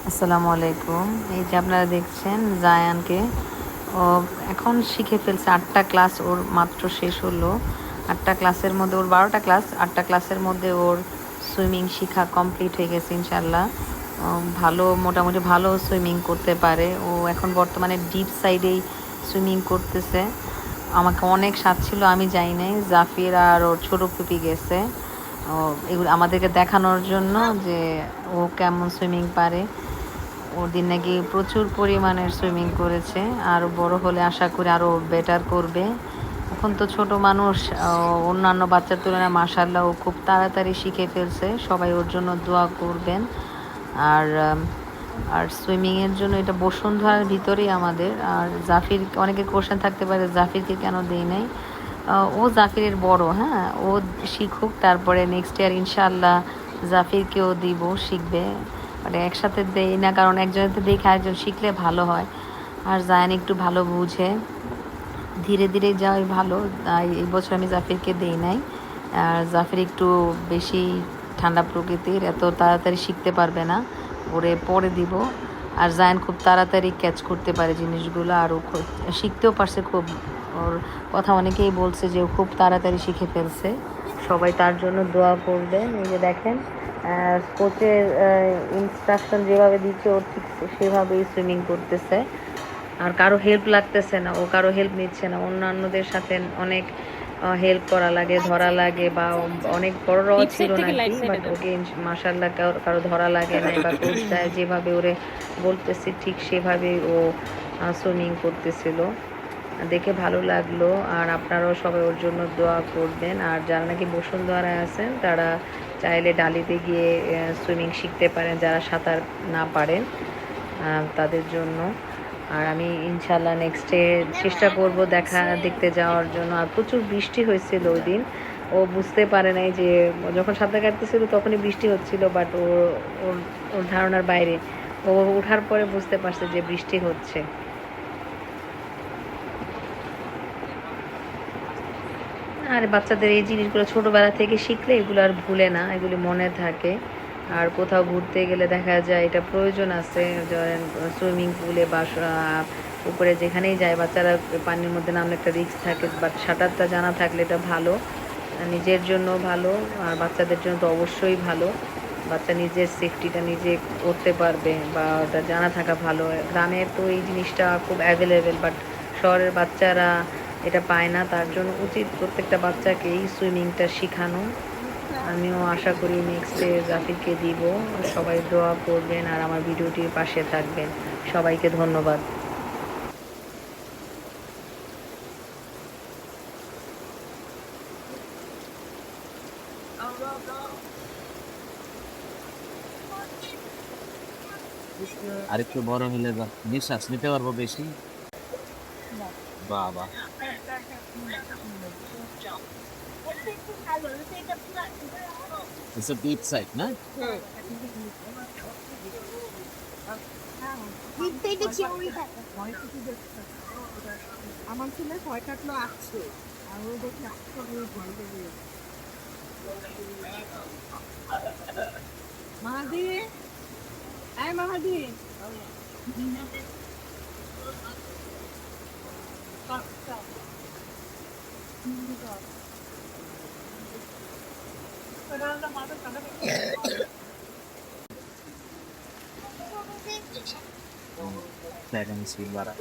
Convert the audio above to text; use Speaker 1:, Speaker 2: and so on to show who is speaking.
Speaker 1: আসসালামু আলাইকুম। এই যে আপনারা দেখছেন জায়ানকে, ও এখন শিখে ফেলছে। 8টা ক্লাস ওর মাত্র শেষ হলো। 8টা ক্লাসের মধ্যে ওর 12টা ক্লাস, 8টা ক্লাসের মধ্যে ওর সুইমিং শিখা কমপ্লিট হয়ে গেছে ইনশাল্লাহ। ভালো, মোটামুটি ভালো সুইমিং করতে পারে ও। এখন বর্তমানে ডিপ সাইডেই সুইমিং করতেছে। আমাকে অনেক স্বাদ ছিল, আমি যাই নাই। জাফির আর ওর ছোটো ফুপি গেছে এগুলো আমাদেরকে দেখানোর জন্য যে ও কেমন সুইমিং পারে। ওর দিন নাকি প্রচুর পরিমাণের সুইমিং করেছে, আরও বড় হলে আশা করি আরও বেটার করবে। এখন তো ছোট মানুষ, অন্যান্য বাচ্চার তুলনায় মাশাআল্লাহ ও খুব তাড়াতাড়ি শিখে ফেলছে। সবাই ওর জন্য দোয়া করবেন। আর আর সুইমিংয়ের জন্য এটা বসুন্ধরার ভিতরেই আমাদের। আর জাফির, অনেকের কোশ্চেন থাকতে পারে জাফিরকে কেন দেই নাই। ও জাফিরের বড়, হ্যাঁ, ও শিখুক, তারপরে নেক্সট ইয়ার ইনশাআল্লাহ জাফিরকেও দিব, শিখবে। মানে একসাথে দেই না, কারণ একজনের দেখে আরেকজন শিখলে ভালো হয়। আর জায়ান একটু ভালো বুঝে, ধীরে ধীরে যাওয়াই ভালো। তাই এই বছর আমি জাফিরকে দেই নাই। আর জাফির একটু বেশি ঠান্ডা প্রকৃতির, এত তাড়াতাড়ি শিখতে পারবে না, ওরে পরে দিব। আর জায়ান খুব তাড়াতাড়ি ক্যাচ করতে পারে জিনিসগুলো, আর ও শিখতেও পারছে খুব। ওর কথা অনেকেই বলছে যে ও খুব তাড়াতাড়ি শিখে ফেলছে। সবাই তার জন্য দোয়া করবেন। এই যে দেখেন, কোচের ইনস্ট্রাকশন যেভাবে দিচ্ছে ও ঠিক সেভাবেই সুইমিং করতেছে। আর কারো হেল্প লাগতেছে না, ও কারো হেল্প নিচ্ছে না। অন্যান্যদের সাথে অনেক হেল্প করা লাগে, ধরা লাগে, বা অনেক বড়রাও ছিল নাকি, বাট ওকে মাশাআল্লাহ কারো ধরা লাগে নাই, বা কোচ সাহেব যেভাবে ওরে বলতেছে ঠিক সেভাবেই ও সুইমিং করতেছিল। দেখে ভালো লাগলো। আর আপনারাও সবাই ওর জন্য দোয়া করবেন। আর যারা নাকি বসুন্ধরায় আছেন তারা চাইলে ডালিতে গিয়ে সুইমিং শিখতে পারেন, যারা সাঁতার না পারেন তাদের জন্য। আর আমি ইনশাল্লাহ নেক্সটে চেষ্টা করব দেখতে যাওয়ার জন্য। আর প্রচুর বৃষ্টি হয়েছিল ওই দিন, ও বুঝতে পারে নাই যে যখন সাঁতার কাটতেছিল তখনই বৃষ্টি হচ্ছিল, বাট ওর ওর ধারণার বাইরে। ও ওঠার পরে বুঝতে পারছে যে বৃষ্টি হচ্ছে। আর বাচ্চাদের এই জিনিসগুলো ছোটোবেলা থেকে শিখলে এগুলো আর ভুলে না, এগুলি মনে থাকে। আর কোথাও ঘুরতে গেলে দেখা যায় এটা প্রয়োজন আছে, ধরেন সুইমিং পুলে বা পুকুরে যেখানেই যায় বাচ্চারা, পানির মধ্যে নামলে একটা রিস্ক থাকে, বাট সাঁতারটা জানা থাকলে এটা ভালো, নিজের জন্য ভালো, আর বাচ্চাদের জন্য তো অবশ্যই ভালো। বাচ্চা নিজের সেফটিটা নিজে করতে পারবে, বা ওটা জানা থাকা ভালো। গ্রামের তো এই জিনিসটা খুব অ্যাভেলেবেল, বাট শহরের বাচ্চারা এটা পায় না। তার জন্য উচিত প্রত্যেকটা বাচ্চাকে এই সুইমিংটা শেখানো। আমিও আশা করি নেক্সটে জাফিরকে দিব। সবাই দোয়া করবেন আর আমার ভিডিওটির পাশে থাকবেন। সবাইকে ধন্যবাদ।
Speaker 2: আরেকটু বড় হলে নিঃশ্বাস নিতে পারবো বেশি। বাবা, it's a deep side, না?
Speaker 3: আমার ছেলে ভয় কাটলো আসছে, আর ও দেখে আসছে ভয় পেয়ে মাহাদি, এই মাহাদি,
Speaker 2: দেখেন স্পিড বাড়া।